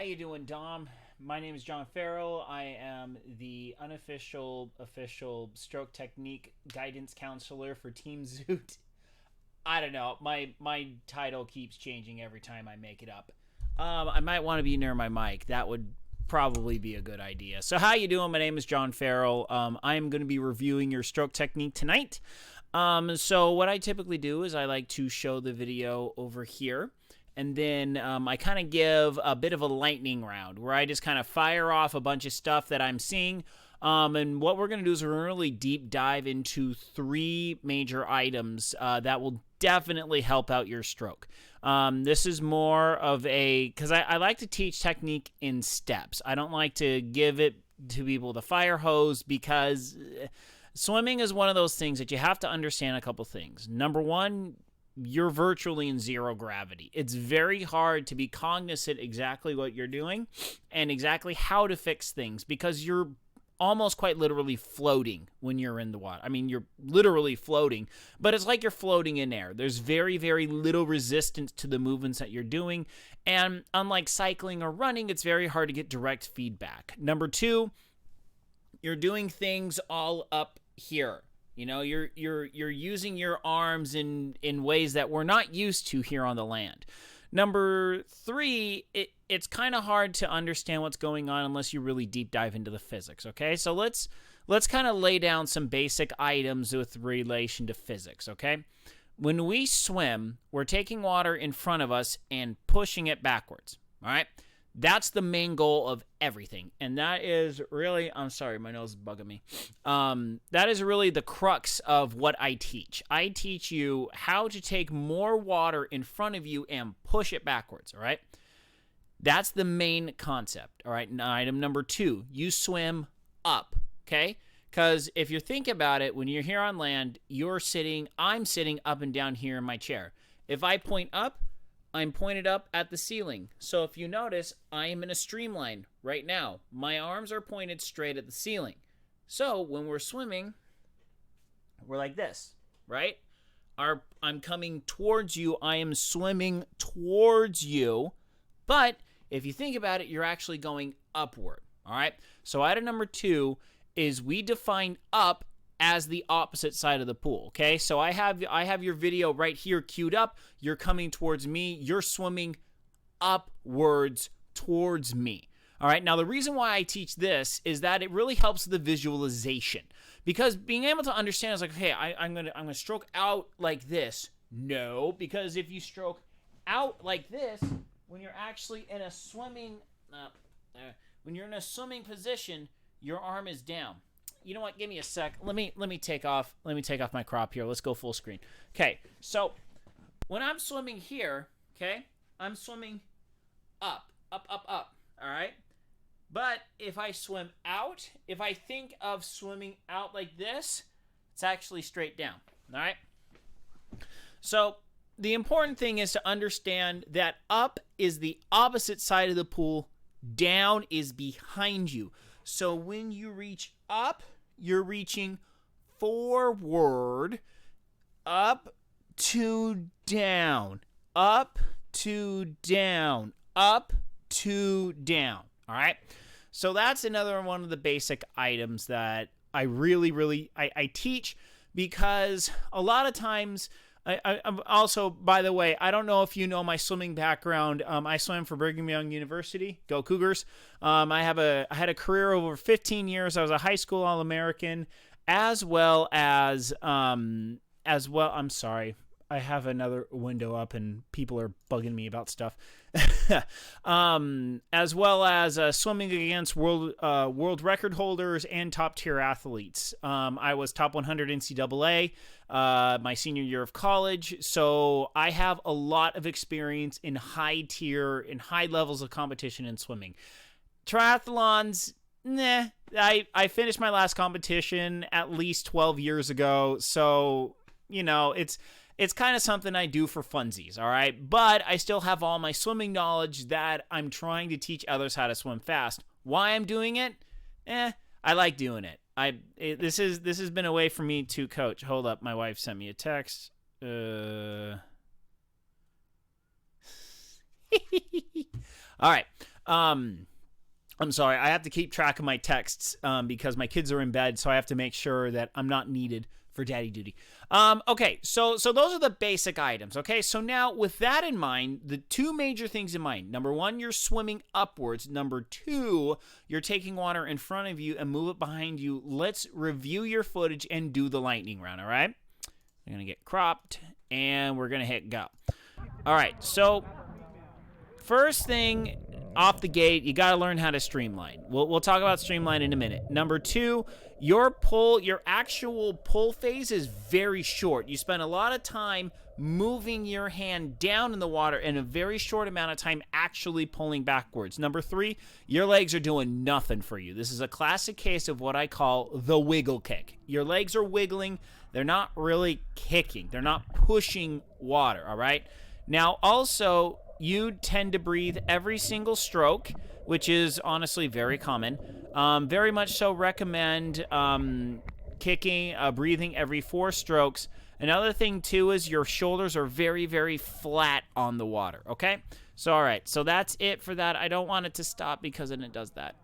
How you doing, Dom? My name is John Farrell. I am the unofficial official stroke technique guidance counselor for Team Zoot. I don't know. My title keeps changing every time I make it up. I might want to be near my mic. That would probably be a good idea. So how you doing? My name is John Farrell. I am going to be reviewing your stroke technique tonight. So what I typically do is I like to show the video over here. And then I kind of give a bit of a lightning round where I just kind of fire off a bunch of stuff that I'm seeing. And what we're going to do is we're going to really deep dive into three major items that will definitely help out your stroke. This is more of because I like to teach technique in steps. I don't like to give it to people the fire hose because swimming is one of those things that you have to understand a couple things. Number one, you're virtually in zero gravity. It's very hard to be cognizant exactly what you're doing and exactly how to fix things because you're almost quite literally floating when you're in the water. I mean, you're literally floating, but it's like you're floating in air. There's very, very little resistance to the movements that you're doing. And unlike cycling or running, it's very hard to get direct feedback. Number two, you're doing things all up here. You know, you're using your arms in ways that we're not used to here on the land. Number three, it's kind of hard to understand what's going on unless you really deep dive into the physics, okay? So let's kind of lay down some basic items with relation to physics, okay? When we swim, we're taking water in front of us and pushing it backwards, all right? That's the main goal of everything. And that is really, I'm sorry, my nose is bugging me. That is really the crux of what I teach. I teach you how to take more water in front of you and push it backwards, all right? That's the main concept, all right? Now, item number two, you swim up, okay? Because if you think about it, when you're here on land, I'm sitting up and down here in my chair. If I point up, I'm pointed up at the ceiling. So if you notice, I am in a streamline right now. My arms are pointed straight at the ceiling. So when we're swimming, we're like this, right? I'm coming towards you. I am swimming towards you. But if you think about it, you're actually going upward, all right? So item number two is we define up as the opposite side of the pool, okay? So I have your video right here queued up. You're coming towards me. You're swimming upwards towards me. All right, now the reason why I teach this is that it really helps the visualization because being able to understand is like, okay, I'm gonna stroke out like this. No, because if you stroke out like this, when you're actually in a swimming, when you're in a swimming position, your arm is down. You know what? Give me a sec. Let me take off my crop here. Let's go full screen. Okay, so when I'm swimming here, okay, I'm swimming up. All right. But if I swim out, if I think of swimming out like this, it's actually straight down. All right. So the important thing is to understand that up is the opposite side of the pool. Down is behind you. So when you reach up, you're reaching forward, up to down, up to down, up to down. All right. So that's another one of the basic items that I really I teach because a lot of times I'm also, by the way, I don't know if you know my swimming background. I swam for Brigham Young University. Go Cougars. I had a career over 15 years. I was a high school All-American, as well. I'm sorry. I have another window up and people are bugging me about stuff. As well as swimming against world record holders and top tier athletes. I was top 100 NCAA my senior year of college, so I have a lot of experience in high levels of competition in swimming. Triathlons, nah. I finished my last competition at least 12 years ago, so you know it's kind of something I do for funsies, all right? But I still have all my swimming knowledge that I'm trying to teach others how to swim fast. Why I'm doing it? I like doing it. This has been a way for me to coach. Hold up, my wife sent me a text. All right. I'm sorry, I have to keep track of my texts because my kids are in bed, so I have to make sure that I'm not needed for daddy duty. Okay, so those are the basic items, okay? So now, with that in mind, the two major things in mind. Number one, you're swimming upwards. Number two, you're taking water in front of you and move it behind you. Let's review your footage and do the lightning round, all right? I'm going to get cropped, and we're going to hit go. All right, so first thing off the gate, you got to learn how to streamline. We'll talk about streamline in a minute. Number two, your actual pull phase is very short. You spend a lot of time moving your hand down in the water in a very short amount of time actually pulling backwards. Number three, your legs are doing nothing for you. This is a classic case of what I call the wiggle kick. Your legs are wiggling. They're not really kicking. They're not pushing water, all right? Now, also, you tend to breathe every single stroke, which is honestly very common. Very much so recommend breathing every 4 strokes. Another thing, too, is your shoulders are very, very flat on the water, okay? So, all right, so that's it for that. I don't want it to stop because then it does that.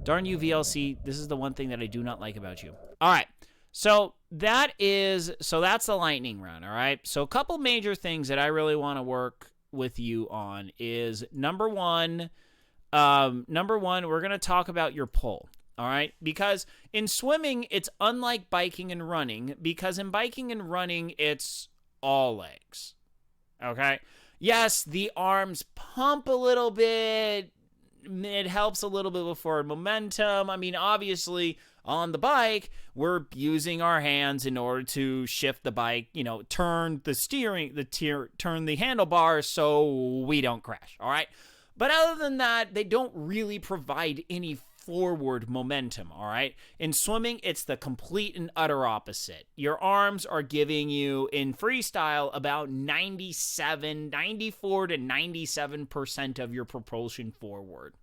Darn you, VLC. This is the one thing that I do not like about you. All right. So that's the lightning round, all right? So a couple major things that I really want to work with you on is number one, we're going to talk about your pull, all right? Because in swimming, it's unlike biking and running, because in biking and running, it's all legs, okay? Yes, the arms pump a little bit. It helps a little bit with forward momentum. I mean, obviously, on the bike, we're using our hands in order to shift the bike, turn the handlebars so we don't crash, all right? But other than that, they don't really provide any forward momentum, all right? In swimming, it's the complete and utter opposite. Your arms are giving you, in freestyle, about 94 to 97% of your propulsion forward.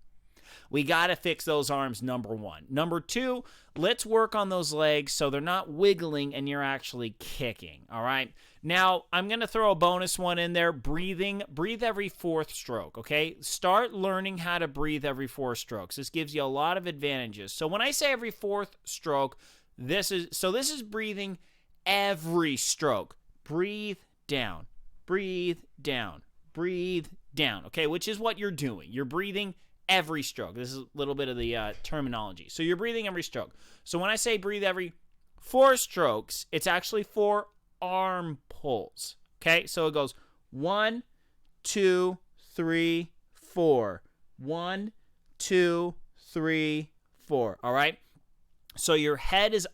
We got to fix those arms, number one. Number two, let's work on those legs so they're not wiggling and you're actually kicking, all right? Now, I'm going to throw a bonus one in there, breathing. Breathe every 4th stroke, okay? Start learning how to breathe every 4 strokes. This gives you a lot of advantages. So when I say every 4th stroke, this is breathing every stroke. Breathe down, breathe down, breathe down, okay? Which is what you're doing. You're breathing every stroke. This is a little bit of the terminology. So you're breathing every stroke. So when I say breathe every 4 strokes, it's actually 4 arm pulls. Okay? So it goes 1, 2, 3, 4. 1, 2, 3, 4. All right? So your head is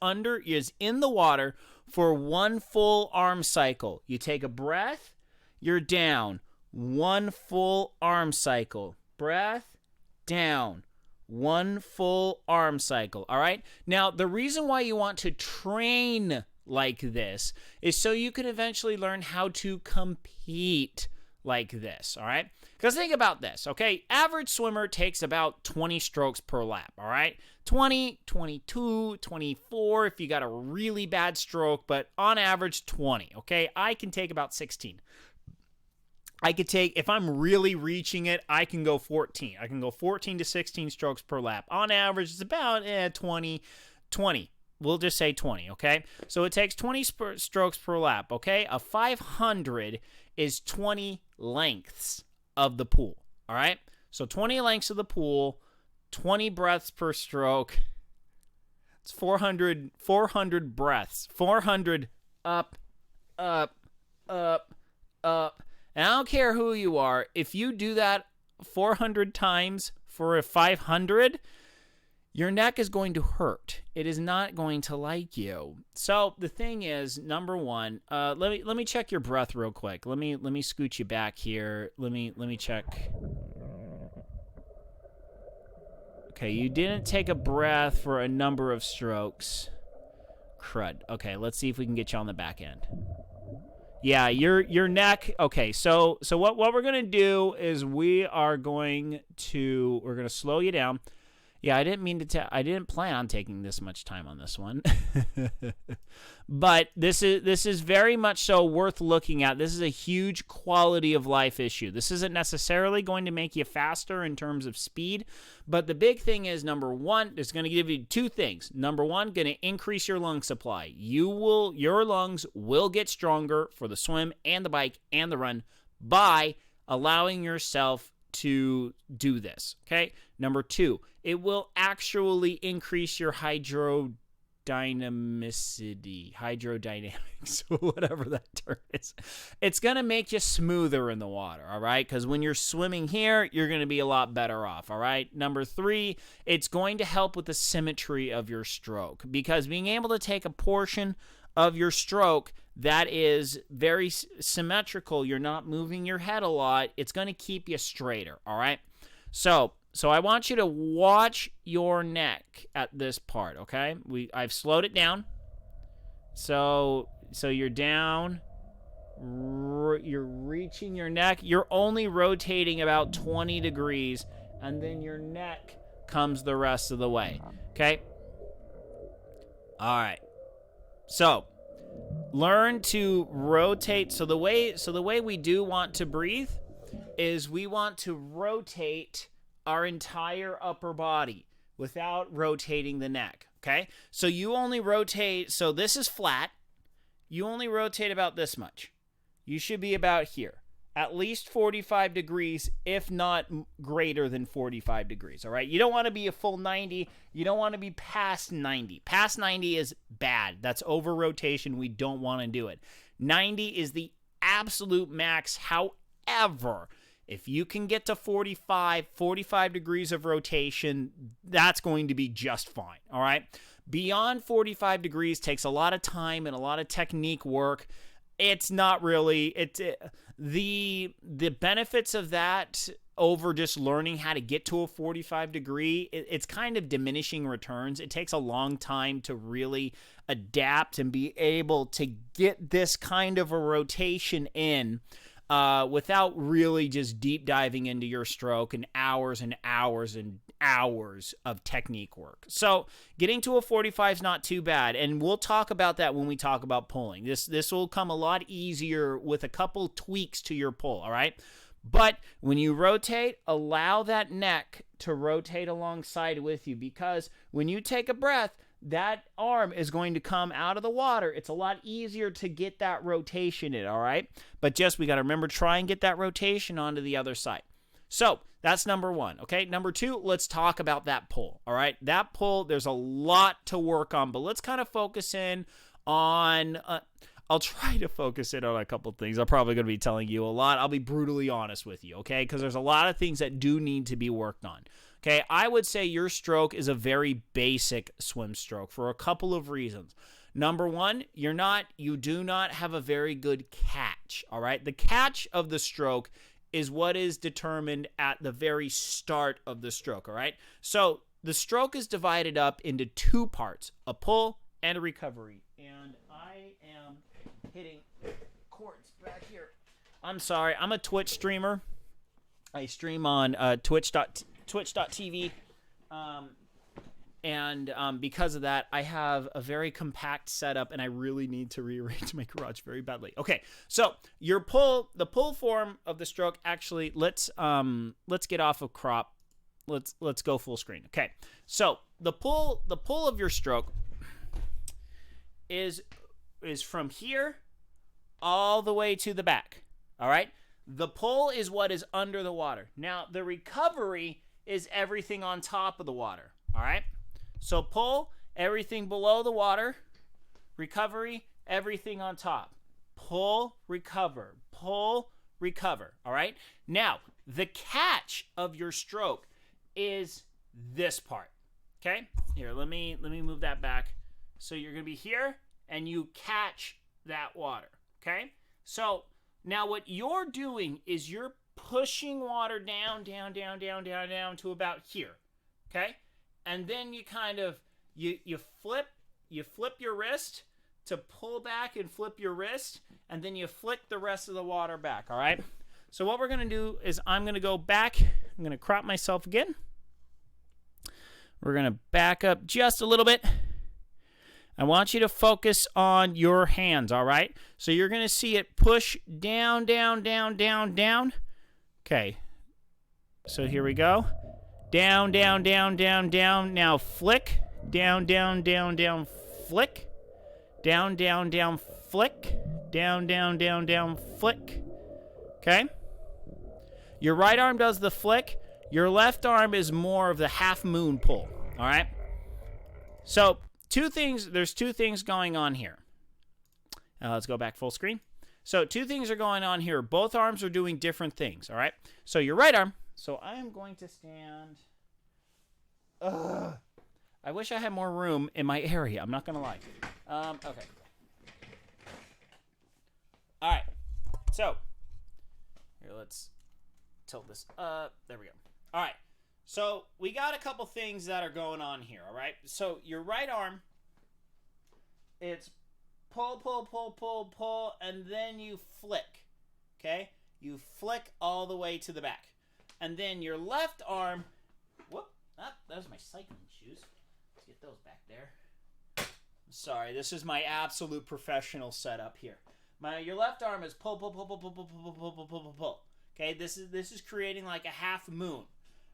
in the water for 1 full arm cycle. You take a breath, you're down. 1 full arm cycle. Breath, down. 1 full arm cycle, all right? Now, the reason why you want to train like this is so you can eventually learn how to compete like this, all right? Because think about this, okay? Average swimmer takes about 20 strokes per lap, all right? 20, 22, 24 if you got a really bad stroke, but on average 20, okay? I can take about 16. If I'm really reaching it, I can go 14. I can go 14 to 16 strokes per lap. On average, it's about 20. We'll just say 20, okay? So it takes 20 strokes per lap, okay? A 500 is 20 lengths of the pool, all right? So 20 lengths of the pool, 20 breaths per stroke. It's 400 breaths. 400 up, up, up, up. And I don't care who you are, if you do that 400 times for a 500, your neck is going to hurt. It is not going to like you. So the thing is, number one, let me check your breath real quick. Let me scoot you back here. Let me check. Okay, you didn't take a breath for a number of strokes. Crud. Okay, let's see if we can get you on the back end. Yeah, your neck. Okay, so what we're gonna do is we're gonna slow you down. Yeah, I didn't plan on taking this much time on this one. But this is very much so worth looking at. This is a huge quality of life issue. This isn't necessarily going to make you faster in terms of speed, but the big thing is, number one, it's going to give you two things. Number one, going to increase your lung supply. Your lungs will get stronger for the swim and the bike and the run by allowing yourself to do this. Okay. Number two, it will actually increase your hydrodynamicity, hydrodynamics, whatever that term is. It's going to make you smoother in the water, all right? Because when you're swimming here, you're going to be a lot better off, all right? Number three, it's going to help with the symmetry of your stroke, because being able to take a portion of your stroke that is very symmetrical, you're not moving your head a lot, it's going to keep you straighter, all right? So I want you to watch your neck at this part, okay? I've slowed it down. So you're down, you're reaching your neck. You're only rotating about 20 degrees, and then your neck comes the rest of the way, okay? All right. So learn to rotate. So the way we do want to breathe is we want to rotate our entire upper body without rotating the neck, okay? So you only rotate, so this is flat. You only rotate about this much. You should be about here. At least 45 degrees, if not greater than 45 degrees, all right? You don't want to be a full 90. You don't want to be past 90. Past 90 is bad. That's over rotation. We don't want to do it. 90 is the absolute max. However, if you can get to 45 degrees of rotation, that's going to be just fine, all right? Beyond 45 degrees takes a lot of time and a lot of technique work. It's not really, the benefits of that over just learning how to get to a 45 degree, it's kind of diminishing returns. It takes a long time to really adapt and be able to get this kind of a rotation in without really just deep diving into your stroke and hours and hours and hours of technique work. So getting to a 45 is not too bad, and we'll talk about that when we talk about pulling. This will come a lot easier with a couple tweaks to your pull, all right? But when you rotate, allow that neck to rotate alongside with you, because when you take a breath, that arm is going to come out of the water. It's a lot easier to get that rotation in, all right? But just, we got to remember, try and get that rotation onto the other side. So that's number one, okay? Number two, let's talk about that pull, all right? That pull, there's a lot to work on, but let's kind of focus in on, I'll try to focus in on a couple things. I'm probably going to be telling you a lot. I'll be brutally honest with you, okay? Because there's a lot of things that do need to be worked on. Okay, I would say your stroke is a very basic swim stroke for a couple of reasons. Number one, you do not have a very good catch, all right? The catch of the stroke is what is determined at the very start of the stroke, all right? So the stroke is divided up into two parts, a pull and a recovery. And I am hitting chords back here. I'm sorry, I'm a Twitch streamer. I stream on twitch.tv, and because of that, I have a very compact setup, and I really need to rearrange my garage very badly. Okay, so the pull form of the stroke. Actually, let's get off of crop. Let's go full screen. Okay, so the pull of your stroke is from here all the way to the back. All right, the pull is what is under the water. Now the recovery is everything on top of the water, all right? So pull, everything below the water. Recovery, everything on top. Pull, recover, all right? Now, the catch of your stroke is this part, okay? Here, let me move that back. So you're going to be here, and you catch that water, okay? So now what you're doing is you're pushing water down to about here, okay? And then you kind of, you flip your wrist to pull back and flip your wrist, and then you flick the rest of the water back, all right? So what we're going to do is I'm going to go back. I'm going to crop myself again. We're going to back up just a little bit. I want you to focus on your hands, all right? So you're going to see it push down, down, down, down, down. Okay. So here we go. Down, down, down, down, down. Now flick. Down, down, down, down, flick. Down, down, down, flick. Down, down, down, down, flick. Okay? Your right arm does the flick. Your left arm is more of the half moon pull, all right? So there's two things going on here. Let's go back full screen. So two things are going on here. Both arms are doing different things, all right? So your right arm, so I am going to stand. I wish I had more room in my area. I'm not going to lie. Okay. All right. So here, let's tilt this up. There we go. All right. So we got a couple things that are going on here, all right? So your right arm, it's pull, pull, pull, pull, pull, and then you flick, okay? You flick all the way to the back. And then your left arm, whoop, those are my cycling shoes. Let's get those back there. Sorry, this is my absolute professional setup here. Your left arm is pull, pull, pull, pull, pull, pull, pull, pull, pull, pull, pull, pull. Okay, this is creating like a half moon.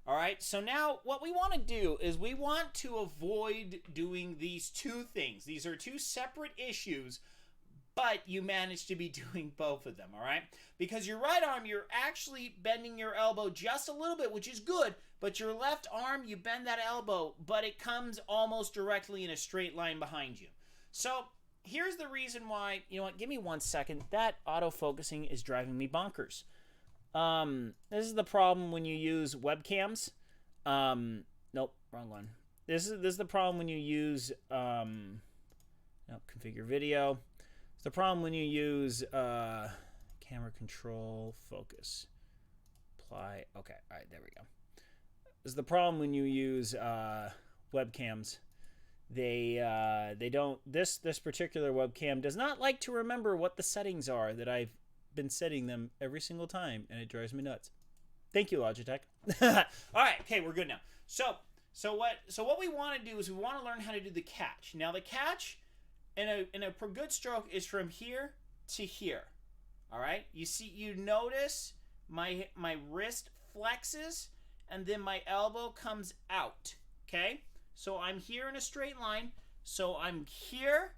All right, so now what we want to do is we want to avoid doing these two things. These are two separate issues, but you manage to be doing both of them, all right? Because your right arm, you're actually bending your elbow just a little bit, which is good, but your left arm, you bend that elbow, but it comes almost directly in a straight line behind you. So here's the reason why, you know what, give me 1 second. That autofocusing is driving me bonkers. This is the problem when you use webcams. Nope, wrong one. This is the problem when you use, configure video. It's the problem when you use, camera control, focus, apply. Okay, all right, there we go. This is the problem when you use, webcams. They don't, this particular webcam does not like to remember what the settings are that I've been setting them every single time, and it drives me nuts. Thank you, Logitech. All right, okay, we're good now. So what we want to do is we want to learn how to do the catch. Now the catch in a good stroke is from here to here. All right, you notice my wrist flexes and then my elbow comes out. Okay, so I'm here in a straight line. So I'm here,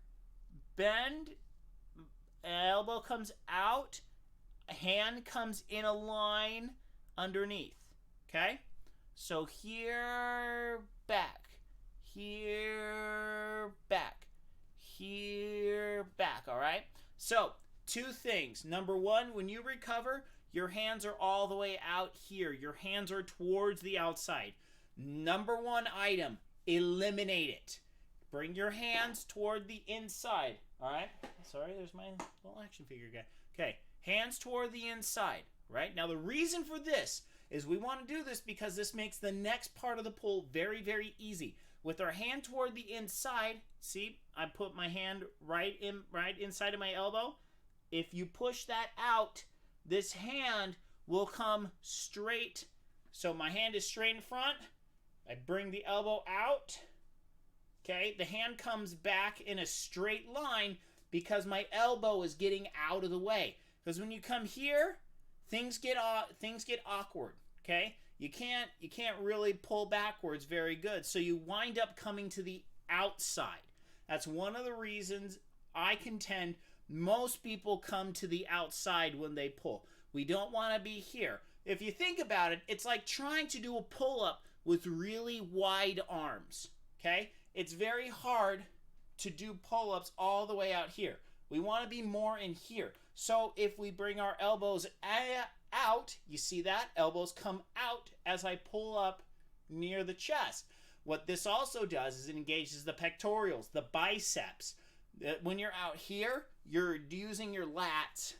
bend. Elbow comes out, hand comes in a line underneath, okay? So here, back, here, back, here, back, all right? So, two things. Number one, when you recover, your hands are all the way out here. Your hands are towards the outside. Number one item, eliminate it. Bring your hands toward the inside. All right. Sorry, there's my little action figure guy. Okay. Hands toward the inside. Right. Now, the reason for this is we want to do this because this makes the next part of the pull very, very easy. With our hand toward the inside, see, I put my hand right inside of my elbow. If you push that out, this hand will come straight. So my hand is straight in front. I bring the elbow out. Okay, the hand comes back in a straight line because my elbow is getting out of the way. Because when you come here, things get awkward. Okay, you can't really pull backwards very good, so you wind up coming to the outside. That's one of the reasons I contend most people come to the outside when they pull. We don't want to be here. If you think about it, it's like trying to do a pull-up with really wide arms. Okay. It's very hard to do pull-ups all the way out here. We want to be more in here. So if we bring our elbows out, you see that? Elbows come out as I pull up near the chest. What this also does is it engages the pectorals, the biceps. When you're out here, you're using your lats,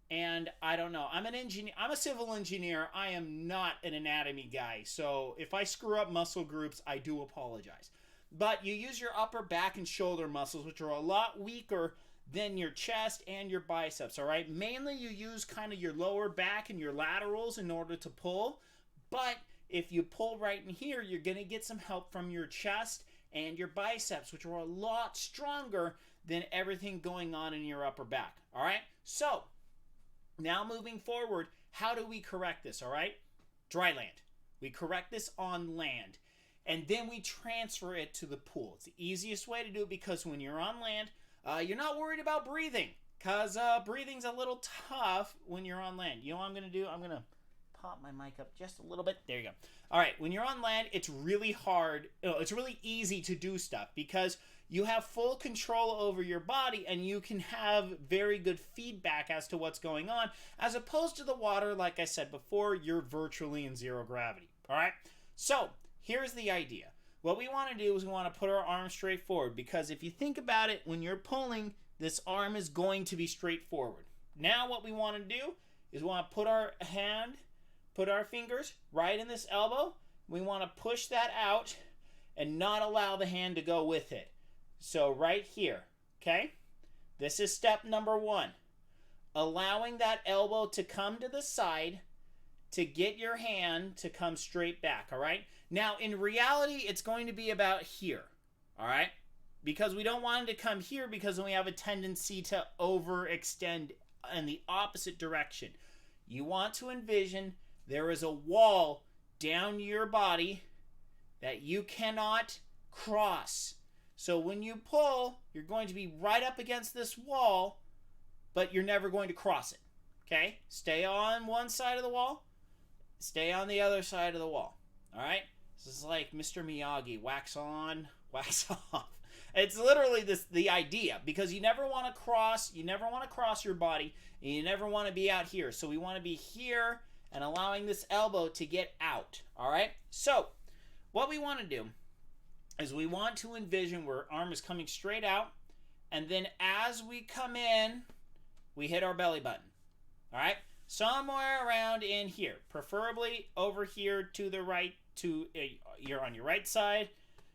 and I don't know. I'm an engineer. I'm a civil engineer. I am not an anatomy guy. So if I screw up muscle groups, I do apologize. But you use your upper back and shoulder muscles, which are a lot weaker than your chest and your biceps, all right? Mainly you use kind of your lower back and your laterals in order to pull, but if you pull right in here, you're going to get some help from your chest and your biceps, which are a lot stronger than everything going on in your upper back. All right? So, now moving forward, how do we correct this? All right? Dry land. We correct this on land. And then we transfer it to the pool. It's the easiest way to do it because when you're on land, you're not worried about breathing because breathing's a little tough when you're on land. You know what I'm going to do? I'm going to pop my mic up just a little bit. There you go. All right, when you're on land, it's really hard. It's really easy to do stuff because you have full control over your body and you can have very good feedback as to what's going on, as opposed to the water, like I said before, you're virtually in zero gravity. All right? So, here's the idea. What we want to do is we want to put our arm straight forward because if you think about it, when you're pulling, this arm is going to be straight forward. Now what we want to do is we want to put our fingers right in this elbow. We want to push that out and not allow the hand to go with it. So right here, okay? This is step number 1. Allowing that elbow to come to the side to get your hand to come straight back, all right? Now, in reality, it's going to be about here, all right? Because we don't want it to come here because then we have a tendency to overextend in the opposite direction. You want to envision there is a wall down your body that you cannot cross. So when you pull, you're going to be right up against this wall, but you're never going to cross it. Okay? Stay on one side of the wall. Stay on the other side of the wall. All right? This is like Mr. Miyagi. Wax on, wax off. It's literally the idea, because you never want to cross. You never want to cross your body, and you never want to be out here. So we want to be here and allowing this elbow to get out. All right? So what we want to do is we want to envision where our arm is coming straight out, and then as we come in, we hit our belly button. All right? Somewhere around in here, preferably over here to the right. You're on your right side,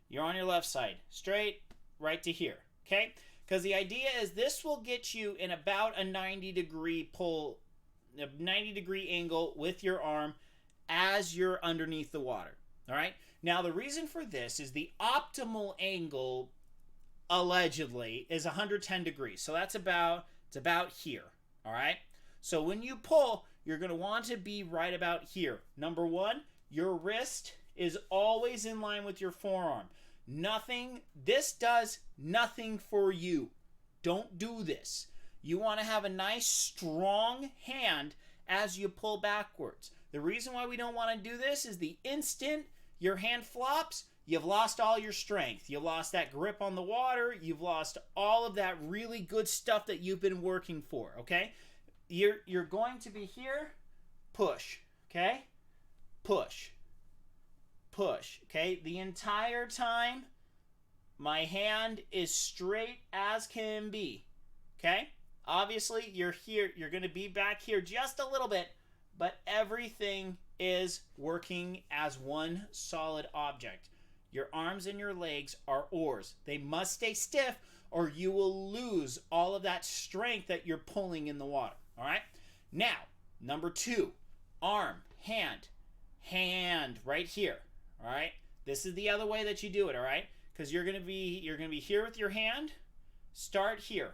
you're on your left side, straight right to here. Okay? Because the idea is this will get you in about a 90-degree pull, a 90-degree angle with your arm as you're underneath the water. All right? Now, the reason for this is the optimal angle, allegedly, is 110 degrees. So it's about here. All right? So when you pull, you're going to want to be right about here. Number 1, your wrist is always in line with your forearm. This does nothing for you. Don't do this. You want to have a nice, strong hand as you pull backwards. The reason why we don't want to do this is the instant your hand flops, you've lost all your strength. You've lost that grip on the water. You've lost all of that really good stuff that you've been working for, okay? You're going to be here, push, okay? Push, push, okay? The entire time, my hand is straight as can be, okay? Obviously, you're here. You're going to be back here just a little bit, but everything is working as one solid object. Your arms and your legs are oars. They must stay stiff or you will lose all of that strength that you're pulling in the water. All right? Now, number 2, arm, hand right here. All right? This is the other way that you do it, all right? Because you're going to be here with your hand. Start here.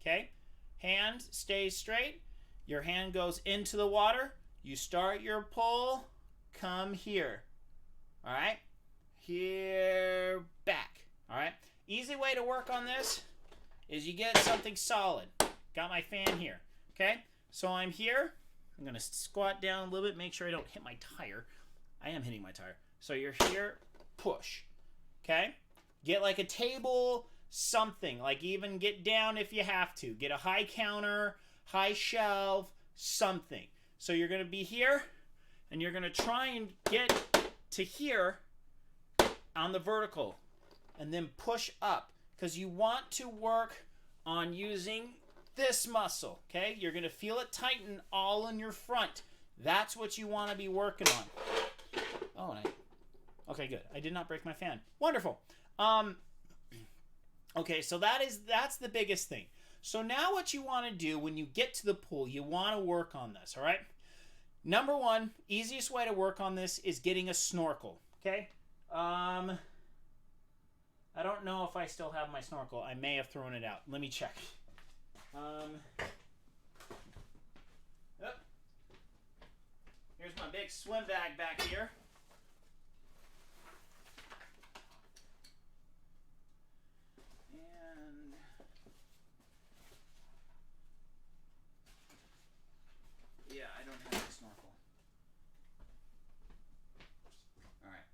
Okay? Hand stays straight. Your hand goes into the water. You start your pull. Come here. All right? Here, back. All right? Easy way to work on this is you get something solid. Got my fan here. Okay? So I'm here. I'm going to squat down a little bit, make sure I don't hit my tire. I am hitting my tire. So you're here, push. Okay? Get like a table, something. Like even get down if you have to. Get a high counter, high shelf, something. So you're going to be here, and you're going to try and get to here on the vertical, and then push up. Because you want to work on using this muscle, okay? You're going to feel it tighten all in your front. That's what you want to be working on. Oh, okay, good. I did not break my fan. Wonderful. Okay, so that's the biggest thing. So now what you want to do when you get to the pool, you want to work on this, all right? Number one, easiest way to work on this is getting a snorkel. Okay. I don't know if I still have my snorkel. I may have thrown it out. Let me check. Here's my big swim bag back here. And yeah, I don't have a snorkel. All right.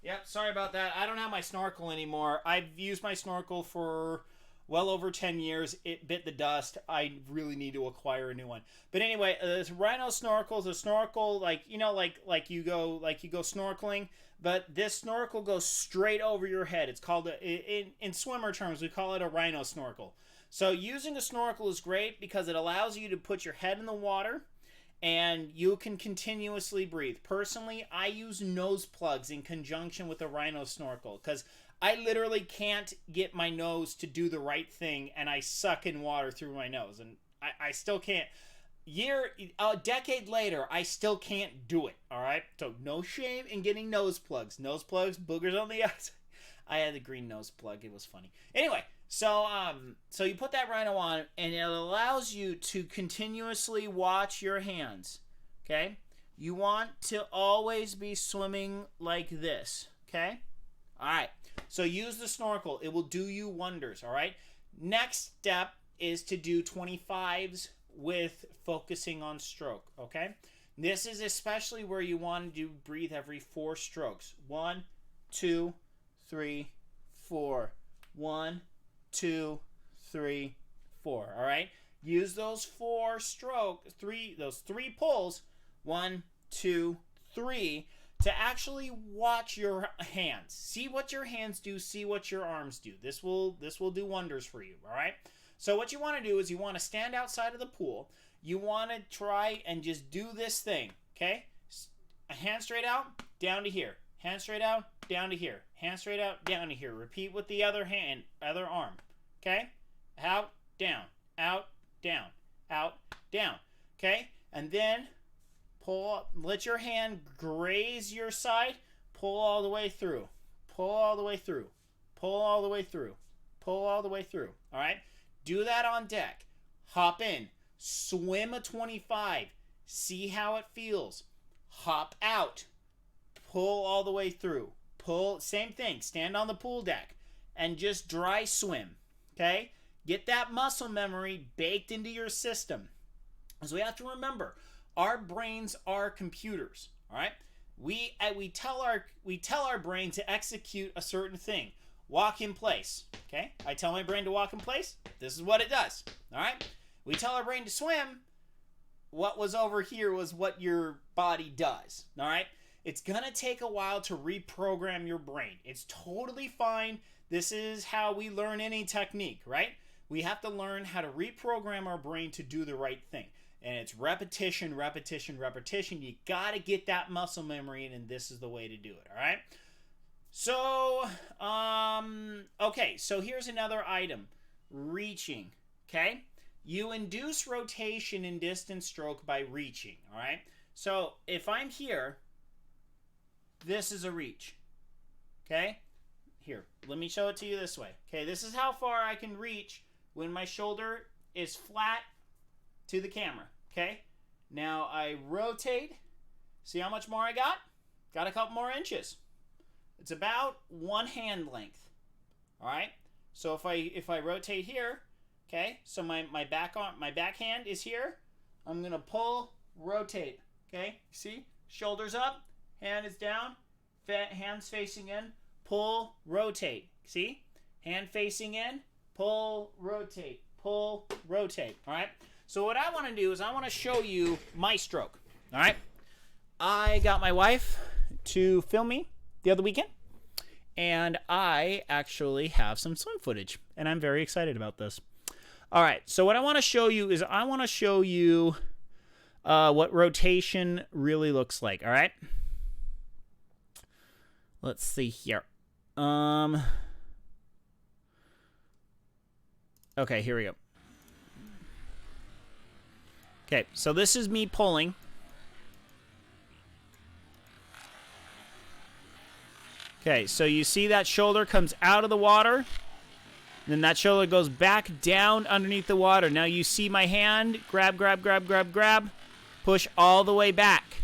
Yep, sorry about that. I don't have my snorkel anymore. I've used my snorkel for well over 10 years. It bit the dust. I really need to acquire a new one. But anyway, this Rhino snorkel is a snorkel like you go snorkeling, but this snorkel goes straight over your head. It's called in swimmer terms we call it a Rhino snorkel. So using a snorkel is great because it allows you to put your head in the water and you can continuously breathe. Personally, I use nose plugs in conjunction with the Rhino snorkel because I literally can't get my nose to do the right thing, and I suck in water through my nose, and I still can't. A decade later, I still can't do it, all right? So no shame in getting nose plugs. Nose plugs, boogers on the outside. I had the green nose plug. It was funny. Anyway, so you put that Rhino on, and it allows you to continuously watch your hands, okay? You want to always be swimming like this, okay? All right. So use the snorkel. It will do you wonders, all right? Next step is to do 25s with focusing on stroke, okay? This is especially where you want to breathe every 4 strokes. 1, 2, 3, 4. 1, 2, 3, 4, all right? Use those 4 strokes, those 3 pulls, 1, 2, 3, to actually watch your hands. See what your hands do, see what your arms do. This will do wonders for you, all right? So what you want to do is you want to stand outside of the pool. You want to try and just do this thing, okay? A hand straight out, down to here. Hand straight out, down to here. Hand straight out, down to here. Repeat with the other hand, other arm, okay? Out, down, out, down, out, down, okay? And then pull up, let your hand graze your side, pull all the way through, pull all the way through, pull all the way through, pull all the way through, all right? Do that on deck. Hop in, swim a 25, see how it feels. Hop out, pull all the way through, pull, same thing, stand on the pool deck and just dry swim, okay? Get that muscle memory baked into your system. So we have to remember, our brains are computers, all right? We tell our brain to execute a certain thing. Walk in place, okay? I tell my brain to walk in place. This is what it does, all right? We tell our brain to swim. What was over here was what your body does, all right? It's gonna take a while to reprogram your brain. It's totally fine. This is how we learn any technique, right? We have to learn how to reprogram our brain to do the right thing. And it's repetition, repetition, repetition. You got to get that muscle memory in, and this is the way to do it, all right? So, okay, so here's another item. Reaching, okay? You induce rotation in distance stroke by reaching, all right? So, if I'm here, this is a reach, okay? Here, let me show it to you this way. Okay, this is how far I can reach when my shoulder is flat to the camera, okay? Now I rotate. See how much more I got? Got a couple more inches. It's about 1 hand length. All right? So if I rotate here, okay? So my backhand is here. I'm going to pull, rotate, okay? See? Shoulders up, hand is down, hands facing in, pull, rotate. See? Hand facing in, pull, rotate, pull, rotate. All right? So what I want to do is I want to show you my stroke, all right? I got my wife to film me the other weekend, and I actually have some swim footage, and I'm very excited about this. All right, so what I want to show you is I want to show you what rotation really looks like, all right? Let's see here. Okay, here we go. Okay, so this is me pulling, Okay, so you see that shoulder comes out of the water. Then that shoulder goes back down underneath the water. Now you see my hand. Grab, grab, grab, grab, grab. Push all the way back.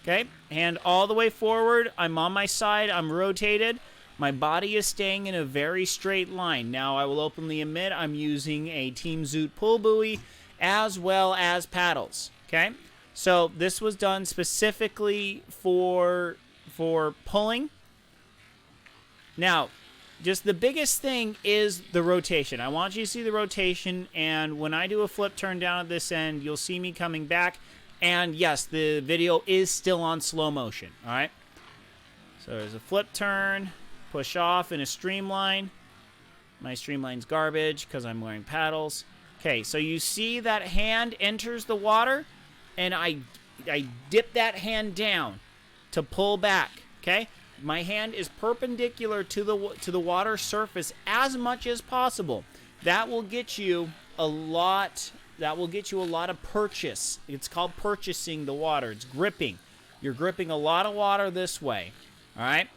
Okay, hand all the way forward. I'm on my side. I'm rotated. My body is staying in a very straight line. Now I will openly admit I'm using a Team Zoot pull buoy as well as paddles. Okay, so this was done specifically for pulling. Now, just the biggest thing is the rotation. I want you to see the rotation, and when I do a flip turn down at this end, you'll see me coming back. And yes, the video is still on slow motion, all right? So there's a flip turn, push off in a streamline. My streamline's garbage because I'm wearing paddles. Okay, so you see that hand enters the water, and I dip that hand down to pull back, okay? My hand is perpendicular to the water surface as much as possible. That will get you a lot. That will get you a lot of purchase. It's called purchasing the water. It's gripping. You're gripping a lot of water this way. All right.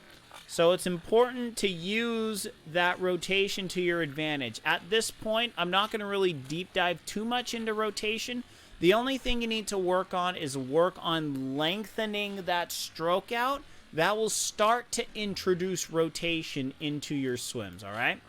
So it's important to use that rotation to your advantage. At this point, I'm not going to really deep dive too much into rotation. The only thing you need to work on is work on lengthening that stroke out. That will start to introduce rotation into your swims, all right?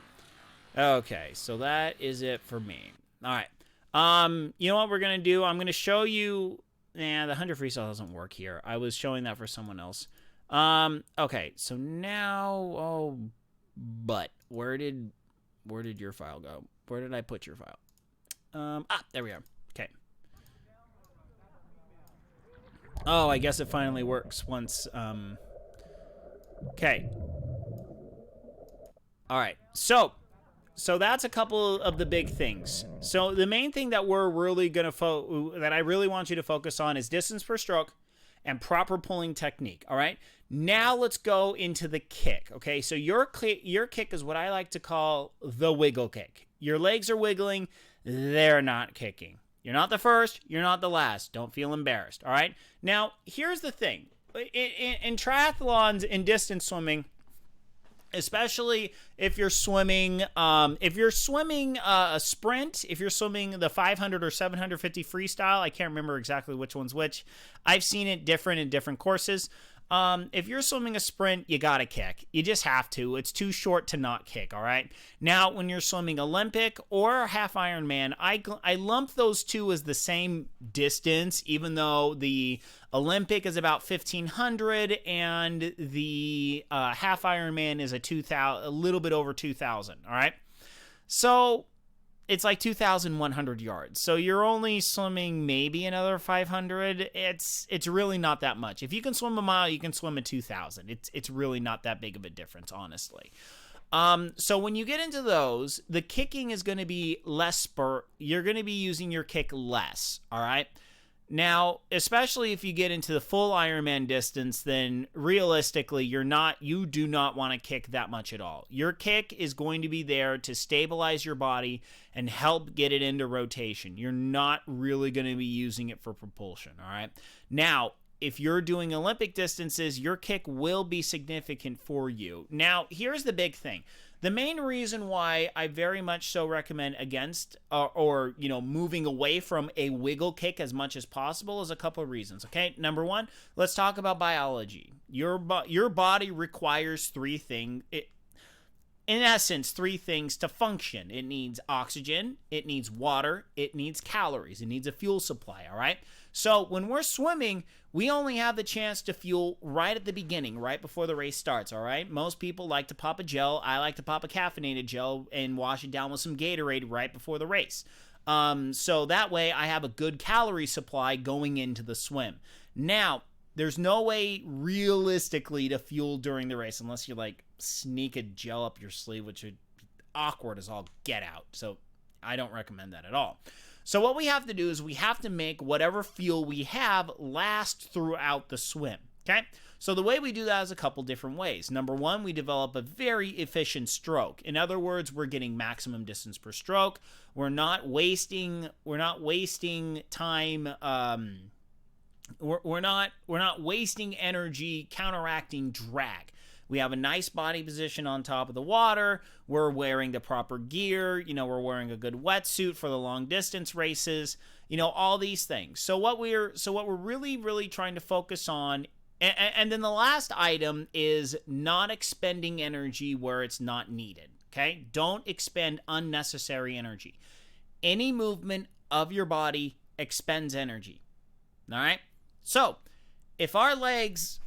Okay, so that is it for me. All right. You know what we're going to do? I'm going to show you... the 100 freestyle doesn't work here. I was showing that for someone else. Okay, so now... Oh, but where did your file go? Where did I put your file? There we are. Okay. Oh, I guess it finally works once... Okay. All right. So that's a couple of the big things. So the main thing that we're really going to that I really want you to focus on is distance per stroke and proper pulling technique. All right. Now let's go into the kick. Okay. So your kick is what I like to call the wiggle kick. Your legs are wiggling. They're not kicking. You're not the first. You're not the last. Don't feel embarrassed. All right. Now here's the thing. In triathlons, in distance swimming, especially if you're swimming a sprint, if you're swimming the 500 or 750 freestyle, I can't remember exactly which one's which. I've seen it different in different courses. If you're swimming a sprint, you gotta kick. You just have to. It's too short to not kick, all right? Now, when you're swimming Olympic or half Ironman, I lump those two as the same distance, even though the Olympic is about 1,500 and the half Ironman is a little bit over 2,000, all right? So it's like 2,100 yards. So you're only swimming maybe another 500. It's really not that much. If you can swim a mile, you can swim a 2,000. It's really not that big of a difference, honestly. So when you get into those, the kicking is going to be less spurt. You're going to be using your kick less, all right? Now, especially if you get into the full Ironman distance, then realistically, you do not want to kick that much at all. Your kick is going to be there to stabilize your body and help get it into rotation. You're not really going to be using it for propulsion, all right? Now, if you're doing Olympic distances, your kick will be significant for you. Now, here's the big thing. The main reason why I very much so recommend against or moving away from a wiggle kick as much as possible is a couple of reasons, okay? Number one, let's talk about biology. Your body requires three things to function. It needs oxygen, it needs water, it needs calories, it needs a fuel supply, all right? So when we're swimming, we only have the chance to fuel right at the beginning, right before the race starts, all right? Most people like to pop a gel. I like to pop a caffeinated gel and wash it down with some Gatorade right before the race. So that way I have a good calorie supply going into the swim. Now, there's no way realistically to fuel during the race unless you sneak a gel up your sleeve, which would be awkward as all get out. So I don't recommend that at all. So what we have to do is we have to make whatever fuel we have last throughout the swim, okay? So the way we do that is a couple different ways. Number one, we develop a very efficient stroke. In other words, we're getting maximum distance per stroke. We're not wasting time. We're not wasting energy counteracting drag. We have a nice body position on top of the water. We're wearing the proper gear. You know, we're wearing a good wetsuit for the long distance races. You know, all these things. So what we're really trying to focus on, and then the last item is not expending energy where it's not needed. Okay? Don't expend unnecessary energy. Any movement of your body expends energy. All right? So, if our legs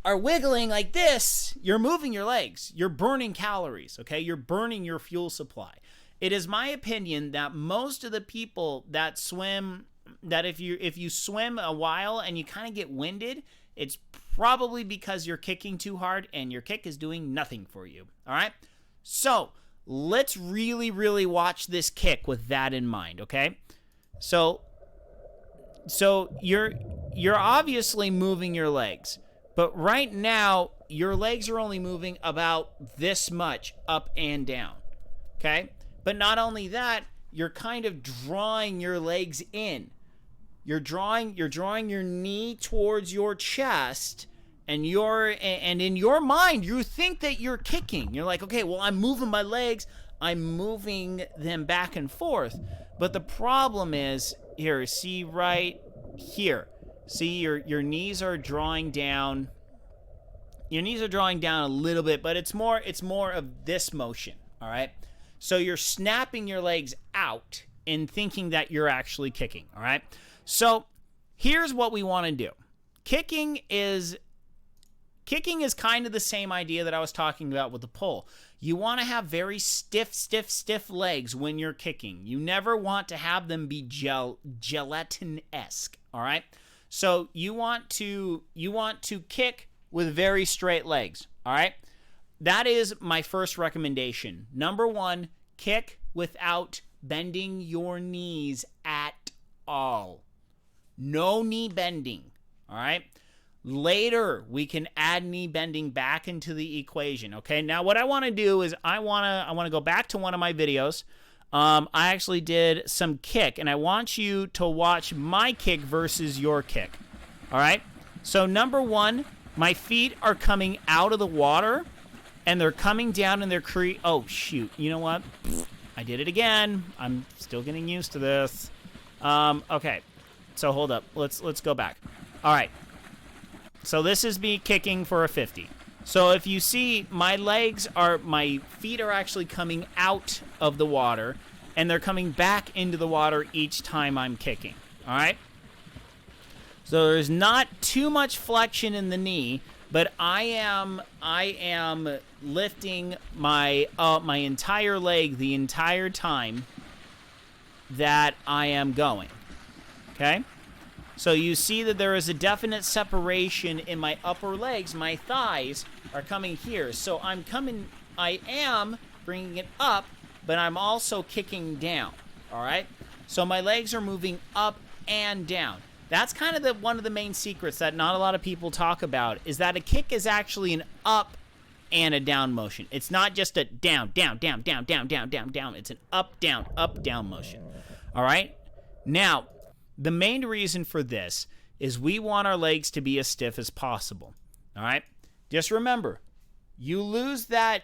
are wiggling like this, you're moving your legs. You're burning calories, okay? You're burning your fuel supply. It is my opinion that most of the people that swim, that if you swim a while and you kind of get winded, it's probably because you're kicking too hard and your kick is doing nothing for you, all right? So, let's really watch this kick with that in mind, okay? So you're obviously moving your legs, but right now your legs are only moving about this much up and down, okay? But not only that, you're kind of drawing your legs in. You're drawing your knee towards your chest, and in your mind you think that you're kicking. You're like, okay, well, I'm moving my legs, I'm moving them back and forth. But the problem is, here, see right here. See, your knees are drawing down. Your knees are drawing down a little bit, but it's more of this motion, all right? So you're snapping your legs out and thinking that you're actually kicking, all right? So here's what we want to do. Kicking is kind of the same idea that I was talking about with the pull. You want to have very stiff legs when you're kicking. You never want to have them be gelatin-esque, all right? So you want to kick with very straight legs, all right? That is my first recommendation. Number 1, kick without bending your knees at all. No knee bending, all right? Later, we can add knee bending back into the equation, okay? Now, what I want to do is I want to go back to one of my videos. I actually did some kick, and I want you to watch my kick versus your kick, all right? So, number 1, my feet are coming out of the water, and they're coming down and they're oh, shoot. You know what? I did it again. I'm still getting used to this. Okay. So, hold up. Let's go back. All right. So this is me kicking for a 50. So if you see, my feet are actually coming out of the water, and they're coming back into the water each time I'm kicking, all right? So there's not too much flexion in the knee, but I am lifting my entire leg the entire time that I am going, okay? So you see that there is a definite separation in my upper legs. My thighs are coming here. So I am bringing it up, but I'm also kicking down, all right? So my legs are moving up and down. That's kind of one of the main secrets that not a lot of people talk about, is that a kick is actually an up and a down motion. It's not just a down, down, down, down, down, down, down, down. It's an up, down motion, all right? Now, the main reason for this is we want our legs to be as stiff as possible. All right? Just remember, you lose that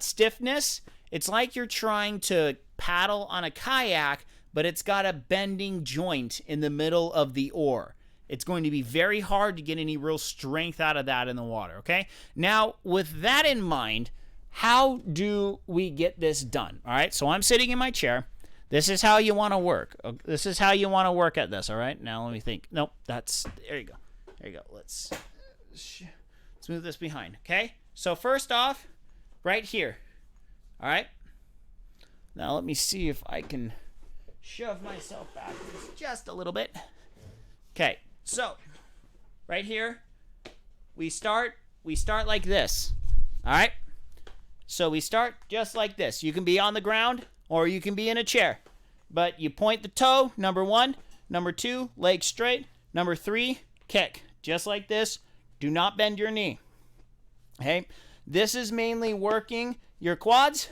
stiffness. It's like you're trying to paddle on a kayak, but it's got a bending joint in the middle of the oar. It's going to be very hard to get any real strength out of that in the water, okay? Now, with that in mind, how do we get this done? All right? So I'm sitting in my chair. This is how you want to work. This is how you want to work at this, all right? Now let me think. Nope, there you go. There you go. Let's move this behind, okay? So first off, right here, all right? Now let me see if I can shove myself backwards just a little bit. Okay, so right here, we start like this, all right? So we start just like this. You can be on the ground, or you can be in a chair. But you point the toe, number 1. Number 2, leg straight. Number 3, kick. Just like this. Do not bend your knee. Okay? This is mainly working your quads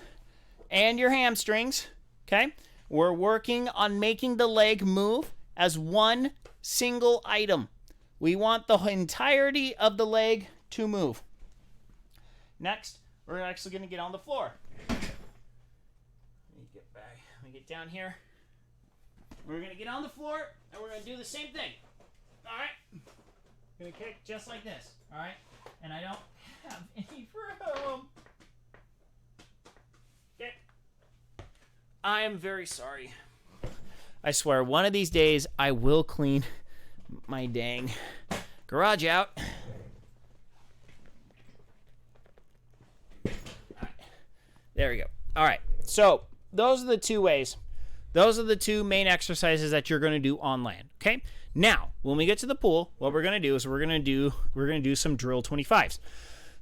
and your hamstrings. Okay? We're working on making the leg move as one single item. We want the entirety of the leg to move. Next, we're actually going to get on the floor. Let me get back. Let me get down here. We're going to get on the floor, and we're going to do the same thing. All right? Going to kick just like this. All right? And I don't have any room. Okay. I am very sorry. I swear, one of these days, I will clean my dang garage out. All right. There we go. All right. So those are the two ways. Those are the two main exercises that you're going to do on land. Okay. Now, when we get to the pool, what we're going to do is we're going to do some drill 25s.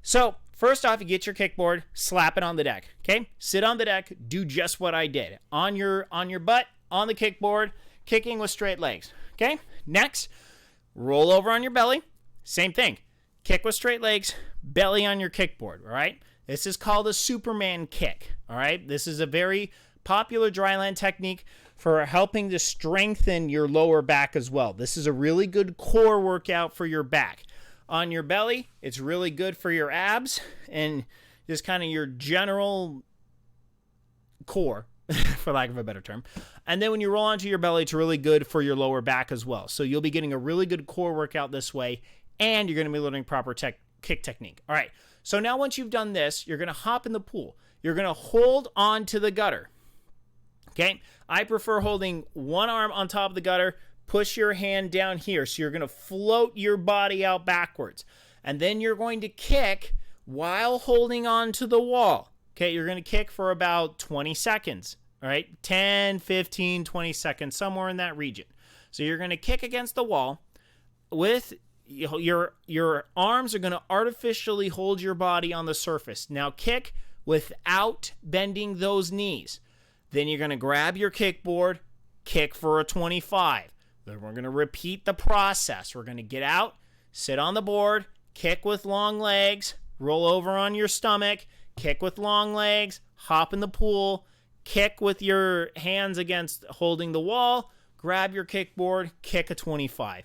So first off, you get your kickboard, slap it on the deck. Okay. Sit on the deck. Do just what I did on your butt on the kickboard, kicking with straight legs. Okay. Next, roll over on your belly. Same thing. Kick with straight legs, belly on your kickboard. All right. This is called a Superman kick. All right. This is a very popular dryland technique for helping to strengthen your lower back as well. This is a really good core workout for your back. On your belly, it's really good for your abs and just kind of your general core, for lack of a better term. And then when you roll onto your belly, it's really good for your lower back as well. So you'll be getting a really good core workout this way, and you're going to be learning proper kick technique. All right. So now once you've done this, you're going to hop in the pool. You're going to hold on to the gutter. Okay. I prefer holding one arm on top of the gutter, push your hand down here. So you're going to float your body out backwards. And then you're going to kick while holding on to the wall. Okay. You're going to kick for about 20 seconds. All right. 10, 15, 20 seconds, somewhere in that region. So you're going to kick against the wall with your arms are going to artificially hold your body on the surface. Now kick without bending those knees. Then you're going to grab your kickboard, kick for a 25. Then we're going to repeat the process. We're going to get out, sit on the board, kick with long legs, roll over on your stomach, kick with long legs, hop in the pool, kick with your hands against holding the wall, grab your kickboard, kick a 25.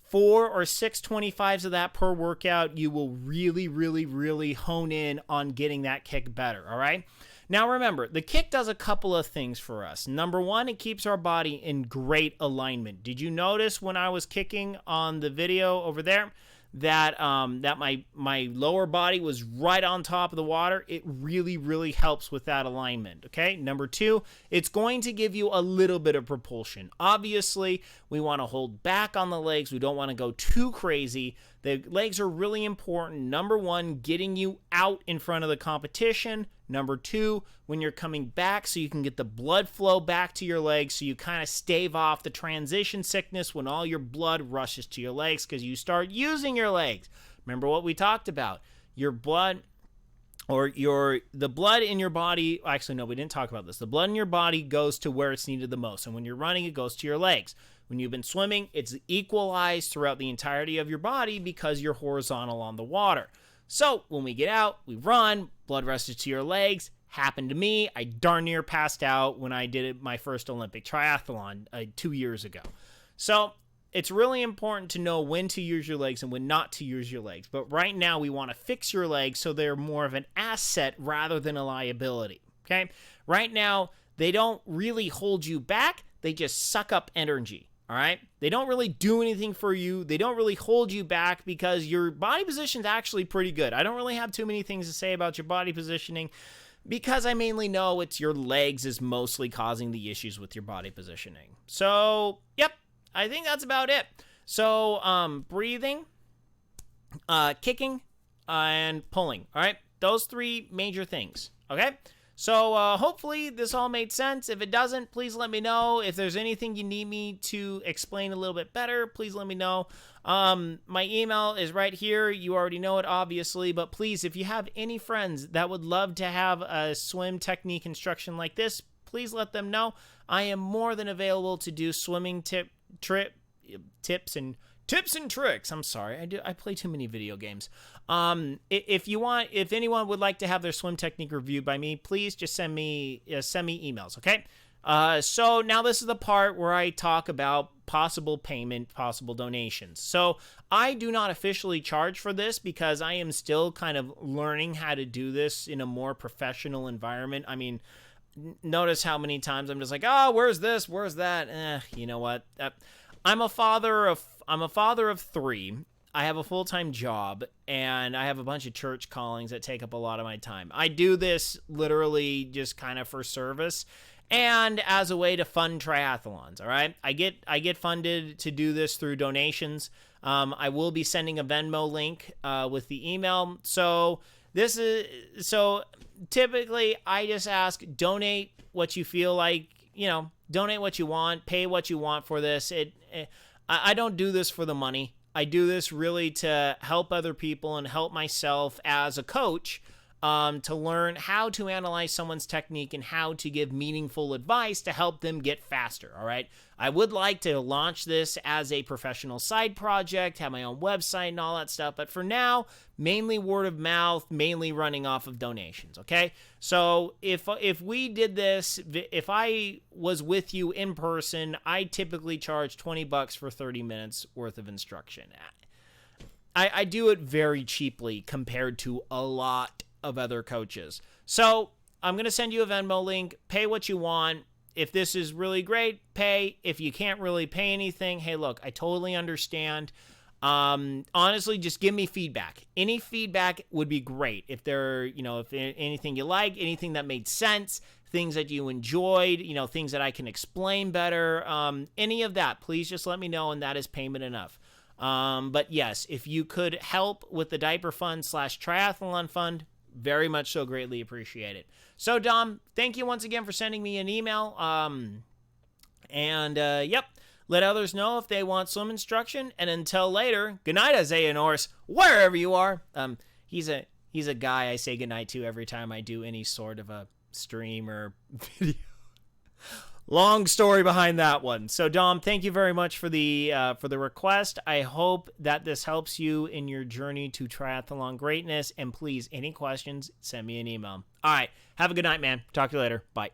4 or 6 25s of that per workout, you will really, really, really hone in on getting that kick better, all right? Now remember, the kick does a couple of things for us. Number one, it keeps our body in great alignment. Did you notice when I was kicking on the video over there that my lower body was right on top of the water? It really, really helps with that alignment, okay? Number two, it's going to give you a little bit of propulsion. Obviously, we want to hold back on the legs. We don't want to go too crazy. The legs are really important. Number one, getting you out in front of the competition. Number two, when you're coming back so you can get the blood flow back to your legs so you kind of stave off the transition sickness when all your blood rushes to your legs because you start using your legs. Remember what we talked about. Your blood or the blood in your body, actually no, we didn't talk about this. The blood in your body goes to where it's needed the most. And when you're running, it goes to your legs. When you've been swimming, it's equalized throughout the entirety of your body because you're horizontal on the water. So when we get out, we run, blood rushes to your legs. Happened to me. I darn near passed out when I did my first Olympic triathlon 2 years ago. So it's really important to know when to use your legs and when not to use your legs. But right now we want to fix your legs so they're more of an asset rather than a liability. Okay? Right now, they don't really hold you back. They just suck up energy. All right? They don't really do anything for you. They don't really hold you back because your body position is actually pretty good. I don't really have too many things to say about your body positioning because I mainly know it's your legs is mostly causing the issues with your body positioning. So, yep, I think that's about it. So, breathing, kicking, and pulling. All right? Those 3 major things. Okay? So hopefully this all made sense. If it doesn't, please let me know. If there's anything you need me to explain a little bit better, please let me know. My email is right here. You already know it, obviously. But please, if you have any friends that would love to have a swim technique instruction like this, please let them know. I am more than available to do swimming tips and tricks. I'm sorry. I play too many video games. If anyone would like to have their swim technique reviewed by me, please just send me emails. Okay. So now this is the part where I talk about possible payment, possible donations. So I do not officially charge for this because I am still kind of learning how to do this in a more professional environment. I mean, notice how many times I'm just like, oh, where's this? Where's that? You know what? I'm a father of three. I have a full-time job, and I have a bunch of church callings that take up a lot of my time. I do this literally just kind of for service and as a way to fund triathlons, all right? I get funded to do this through donations. I will be sending a Venmo link with the email. So typically I just ask, donate what you feel like, donate what you want, pay what you want for this. I don't do this for the money. I do this really to help other people and help myself as a coach to learn how to analyze someone's technique and how to give meaningful advice to help them get faster, all right? I would like to launch this as a professional side project, have my own website and all that stuff, but for now, mainly word of mouth, mainly running off of donations, okay? So if we did this, if I was with you in person, I typically charge $20 for 30 minutes worth of instruction. I do it very cheaply compared to a lot of other coaches. So I'm going to send you a Venmo link. Pay what you want. If this is really great, pay. If you can't really pay anything, hey, look, I totally understand. Honestly, just give me feedback. Any feedback would be great. If if anything you like, anything that made sense, things that you enjoyed, things that I can explain better, any of that, please just let me know, and that is payment enough. But yes, if you could help with the diaper fund / triathlon fund, very much so, greatly appreciate it. So, Dom, thank you once again for sending me an email. Yep, let others know if they want some instruction. And until later, good night, Isaiah Norris, wherever you are. He's a guy I say goodnight to every time I do any sort of a stream or video. Long story behind that one. So, Dom, thank you very much for the request. I hope that this helps you in your journey to triathlon greatness. And please, any questions, send me an email. All right. Have a good night, man. Talk to you later. Bye.